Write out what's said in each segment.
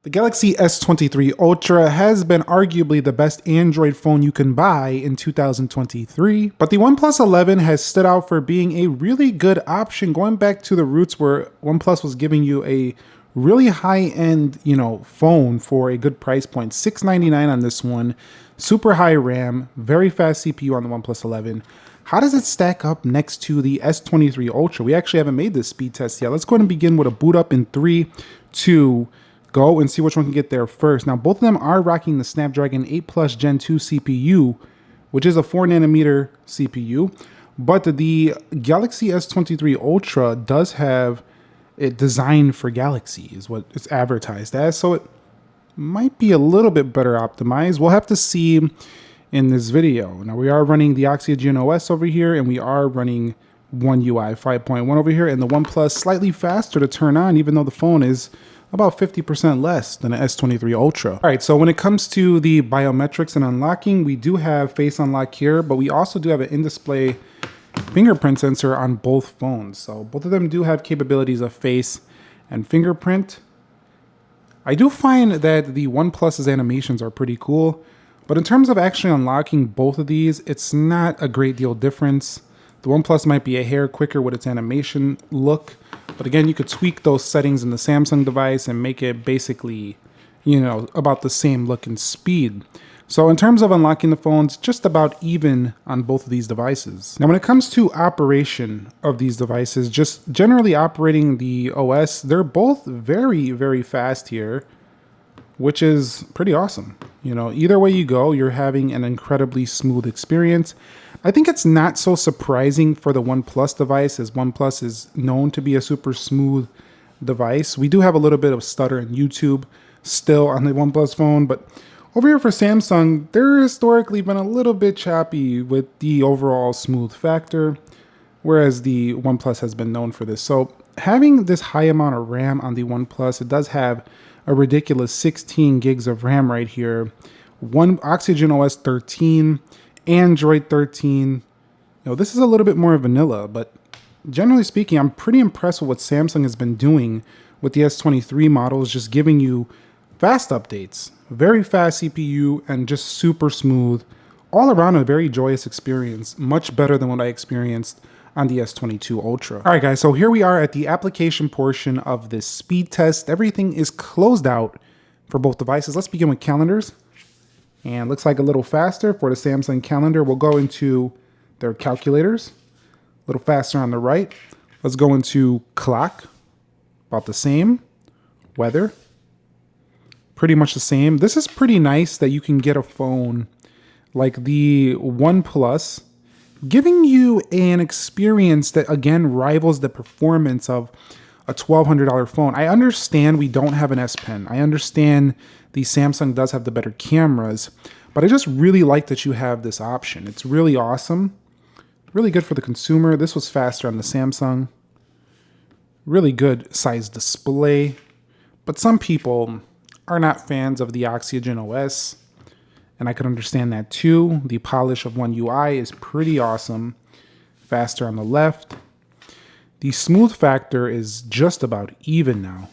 The Galaxy S23 Ultra has been arguably the best Android phone you can buy in 2023, but the OnePlus 11 has stood out for being a really good option, going back to the roots where OnePlus was giving you a really high-end, phone for a good price point. $699 on this one, super high RAM, very fast CPU on the OnePlus 11. How does it stack up next to the S23 Ultra? We actually haven't made this speed test yet. Let's go ahead and begin with a boot up in 3, 2, go and see which one can get there first. Now, both of them are rocking the Snapdragon 8 Plus Gen 2 CPU, which is a 4nm CPU, but the Galaxy S23 Ultra does have it designed for Galaxy, is what it's advertised as, so it might be a little bit better optimized. We'll have to see in this video. Now, we are running the Oxygen OS over here, and we are running One UI 5.1 over here, and the OnePlus slightly faster to turn on, even though the phone is about 50% less than an S23 Ultra. All right, so when it comes to the biometrics and unlocking, we do have face unlock here, but we also do have an in-display fingerprint sensor on both phones. So both of them do have capabilities of face and fingerprint. I do find that the OnePlus's animations are pretty cool, but in terms of actually unlocking both of these, it's not a great deal difference. The OnePlus might be a hair quicker with its animation look, but again, you could tweak those settings in the Samsung device and make it basically, about the same look and speed. So in terms of unlocking the phones, just about even on both of these devices. Now, when it comes to operation of these devices, just generally operating the OS, they're both very, very fast here, which is pretty awesome. Either way you go, you're having an incredibly smooth experience. I think it's not so surprising for the OnePlus device, as OnePlus is known to be a super smooth device. We do have a little bit of stutter in YouTube still on the OnePlus phone, but over here for Samsung, they're historically been a little bit choppy with the overall smooth factor, whereas the OnePlus has been known for this. So having this high amount of RAM on the OnePlus, it does have a ridiculous 16 gigs of RAM right here, one Oxygen OS 13, Android 13. This is a little bit more vanilla, but generally speaking, I'm pretty impressed with what Samsung has been doing with the S23 models, just giving you fast updates, very fast CPU, and just super smooth, all around a very joyous experience, much better than what I experienced on the S22 Ultra. All right, guys, so here we are at the application portion of this speed test. Everything is closed out for both devices. Let's begin with calendars. And looks like a little faster for the Samsung calendar. We'll go into their calculators, a little faster on the right. Let's go into clock, about the same. Weather, pretty much the same. This is pretty nice that you can get a phone like the OnePlus, giving you an experience that, again, rivals the performance of a $1,200 phone. I understand we don't have an S Pen. I understand the Samsung does have the better cameras, but I just really like that you have this option. It's really awesome. Really good for the consumer. This was faster on the Samsung. Really good size display. But some people are not fans of the Oxygen OS, and I could understand that too. The polish of One UI is pretty awesome. Faster on the left. The smooth factor is just about even now.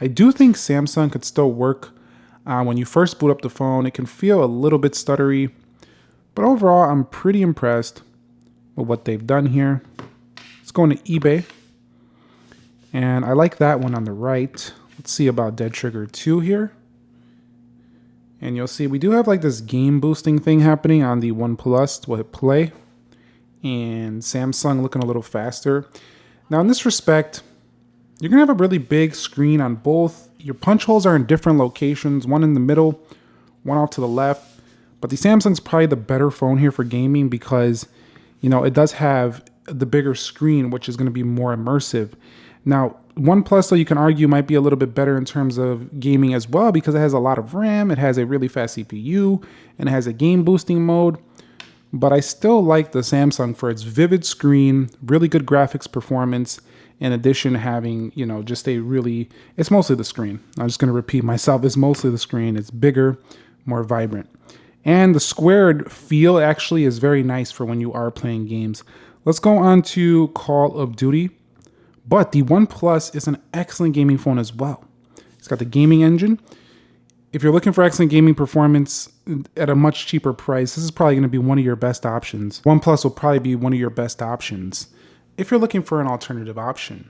I do think Samsung could still work when you first boot up the phone. It can feel a little bit stuttery, but overall, I'm pretty impressed with what they've done here. Let's go into eBay, and I like that one on the right. Let's see about Dead Trigger 2 here. And you'll see we do have like this game boosting thing happening on the OnePlus. We'll hit play, and Samsung looking a little faster. Now, in this respect, you're going to have a really big screen on both. Your punch holes are in different locations, one in the middle, one off to the left. But the Samsung's probably the better phone here for gaming because, it does have the bigger screen, which is going to be more immersive. Now, OnePlus, though, you can argue might be a little bit better in terms of gaming as well because it has a lot of RAM, it has a really fast CPU, and it has a game boosting mode. But I still like the Samsung for its vivid screen, really good graphics performance, in addition having, just it's mostly the screen. I'm just going to repeat myself. It's mostly the screen. It's bigger, more vibrant. And the squared feel actually is very nice for when you are playing games. Let's go on to Call of Duty. But the OnePlus is an excellent gaming phone as well. It's got the gaming engine. if you're looking for excellent gaming performance at a much cheaper price, this is probably going to be one of your best options. OnePlus will probably be one of your best options if you're looking for an alternative option.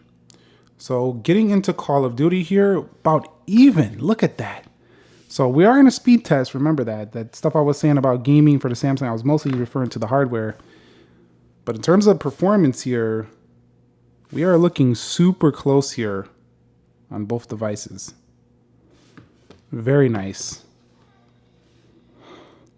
So getting into Call of Duty here, about even. Look at that. So we are in a speed test. Remember that stuff I was saying about gaming for the Samsung, I was mostly referring to the hardware. But in terms of performance here, we are looking super close here on both devices. Very nice.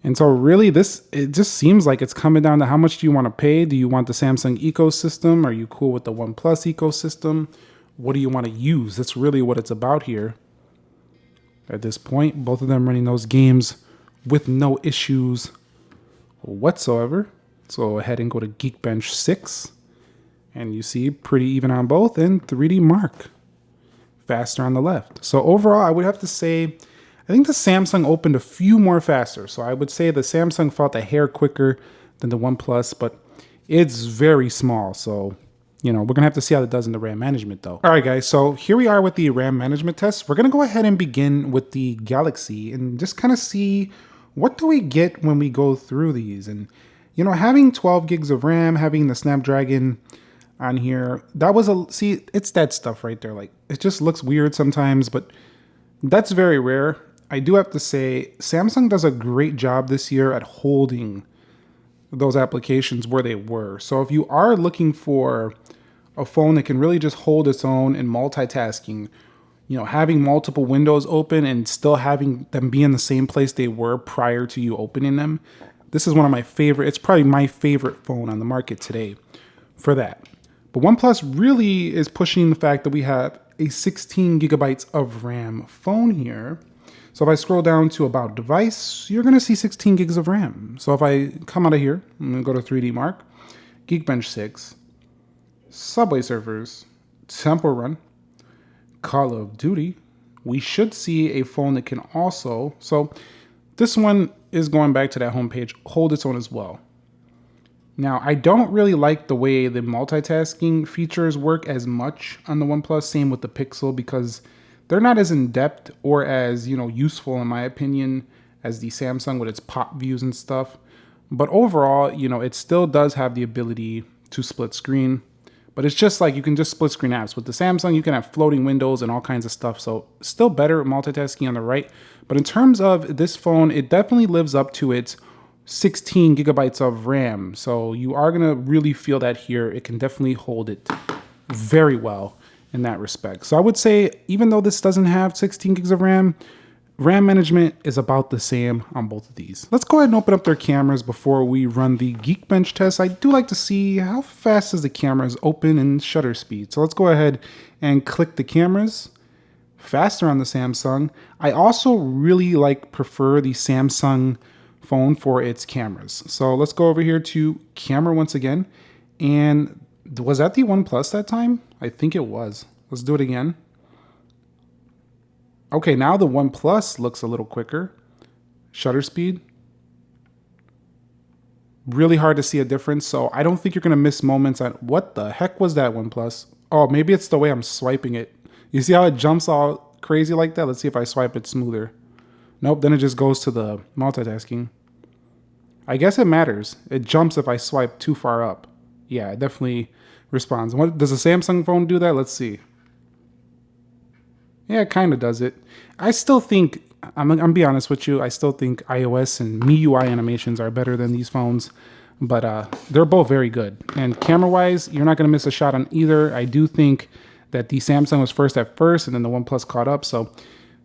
And so really it just seems like it's coming down to how much do you want to pay? Do you want the Samsung ecosystem? Are you cool with the OnePlus ecosystem? What do you want to use? That's really what it's about here. At this point, both of them running those games with no issues whatsoever. Let's go ahead and go to Geekbench 6. And you see pretty even on both, and 3D Mark faster on the left. So overall, I would have to say, I think the Samsung opened a few more faster. So I would say the Samsung felt a hair quicker than the OnePlus, but it's very small. So, we're going to have to see how it does in the RAM management though. All right, guys. So here we are with the RAM management test. We're going to go ahead and begin with the Galaxy and just kind of see what do we get when we go through these. And, having 12 gigs of RAM, having the Snapdragon on here, that was it's that stuff right there. Like, it just looks weird sometimes, but that's very rare. I do have to say Samsung does a great job this year at holding those applications where they were. So if you are looking for a phone that can really just hold its own in multitasking, having multiple windows open and still having them be in the same place they were prior to you opening them, this is one of my favorite. It's probably my favorite phone on the market today for that. But OnePlus really is pushing the fact that we have a 16 gigabytes of RAM phone here. So if I scroll down to About Device, you're going to see 16 gigs of RAM. So if I come out of here, I'm going to go to 3D Mark, Geekbench 6, Subway Surfers, Temple Run, Call of Duty, we should see a phone that can also, so this one is going back to that homepage, hold its own as well. Now, I don't really like the way the multitasking features work as much on the OnePlus, same with the Pixel, because they're not as in-depth or as, useful in my opinion as the Samsung with its pop views and stuff. But overall, it still does have the ability to split screen, but it's just like you can just split screen apps. With the Samsung, you can have floating windows and all kinds of stuff. So still better at multitasking on the right. But in terms of this phone, it definitely lives up to its 16 gigabytes of RAM. So you are going to really feel that here. It can definitely hold it very well in that respect. So I would say, even though this doesn't have 16 gigs of RAM, RAM management is about the same on both of these. Let's go ahead and open up their cameras before we run the Geekbench test. I do like to see how fast is the cameras open and shutter speed. So let's go ahead and click the cameras. Faster on the Samsung. I also really prefer the Samsung phone for its cameras. So let's go over here to camera once again. And was that the OnePlus that time? I think it was. Let's do it again. Okay, now the OnePlus looks a little quicker. Shutter speed. Really hard to see a difference, so I don't think you're gonna miss moments on what the heck was that OnePlus? Oh, maybe it's the way I'm swiping it. You see how it jumps all crazy like that? Let's see if I swipe it smoother. Nope, then it just goes to the multitasking. I guess it matters. It jumps if I swipe too far up. Yeah, it definitely responds. What does a Samsung phone do that? Let's see. Yeah, it kind of does it. I still think, I'm be honest with you, I still think iOS and MIUI animations are better than these phones, but they're both very good. And camera-wise, you're not going to miss a shot on either. I do think that the Samsung was first at first, and then the OnePlus caught up, so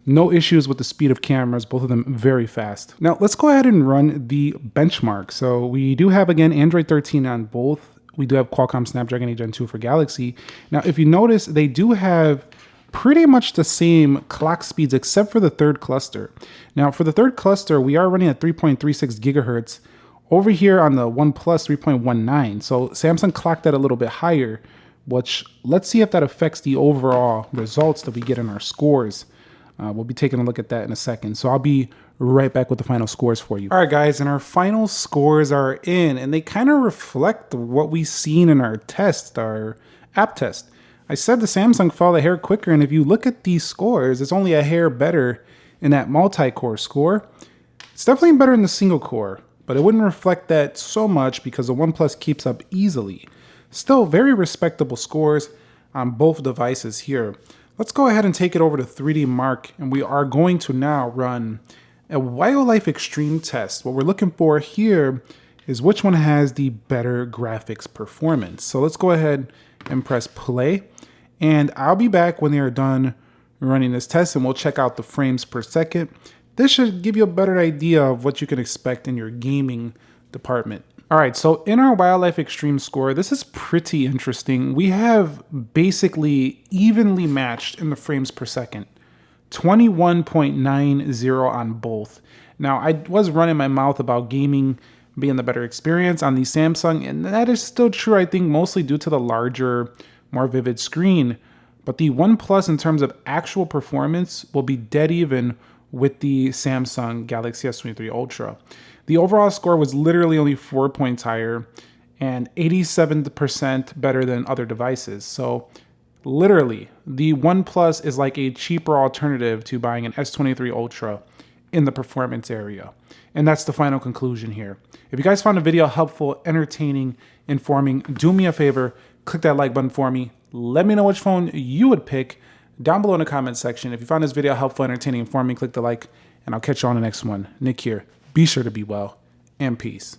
no issues with the speed of cameras, both of them very fast. Now, let's go ahead and run the benchmark. So we do have, again, Android 13 on both. We do have Qualcomm Snapdragon 8 Gen 2 for Galaxy. Now, if you notice, they do have pretty much the same clock speeds except for the third cluster. Now, for the third cluster, we are running at 3.36 gigahertz. Over here on the OnePlus, 3.19. So Samsung clocked that a little bit higher, which let's see if that affects the overall results that we get in our scores. We'll be taking a look at that in a second. So I'll be right back with the final scores for you. All right, guys, and our final scores are in, and they kind of reflect what we've seen in our test, our app test. I said the Samsung fell a hair quicker, and if you look at these scores, it's only a hair better in that multi-core score. It's definitely better in the single core, but it wouldn't reflect that so much because the OnePlus keeps up easily. Still very respectable scores on both devices here. Let's go ahead and take it over to 3D Mark, and we are going to now run a Wildlife Extreme test. What we're looking for here is which one has the better graphics performance. So let's go ahead and press play, and I'll be back when they are done running this test, and we'll check out the frames per second. This should give you a better idea of what you can expect in your gaming department. All right, so in our Wildlife Extreme score, this is pretty interesting. We have basically evenly matched in the frames per second, 21.90 on both. Now, I was running my mouth about gaming being the better experience on the Samsung, and that is still true, I think, mostly due to the larger, more vivid screen. But the OnePlus, in terms of actual performance, will be dead even with the Samsung Galaxy S23 Ultra. The overall score was literally only 4 points higher and 87% better than other devices. So literally, the OnePlus is like a cheaper alternative to buying an S23 Ultra in the performance area. And that's the final conclusion here. If you guys found the video helpful, entertaining, informing, do me a favor, click that like button for me. Let me know which phone you would pick down below in the comment section. If you found this video helpful, entertaining, informing, click the like, and I'll catch you on the next one. Nick here. Be sure to be well, and peace.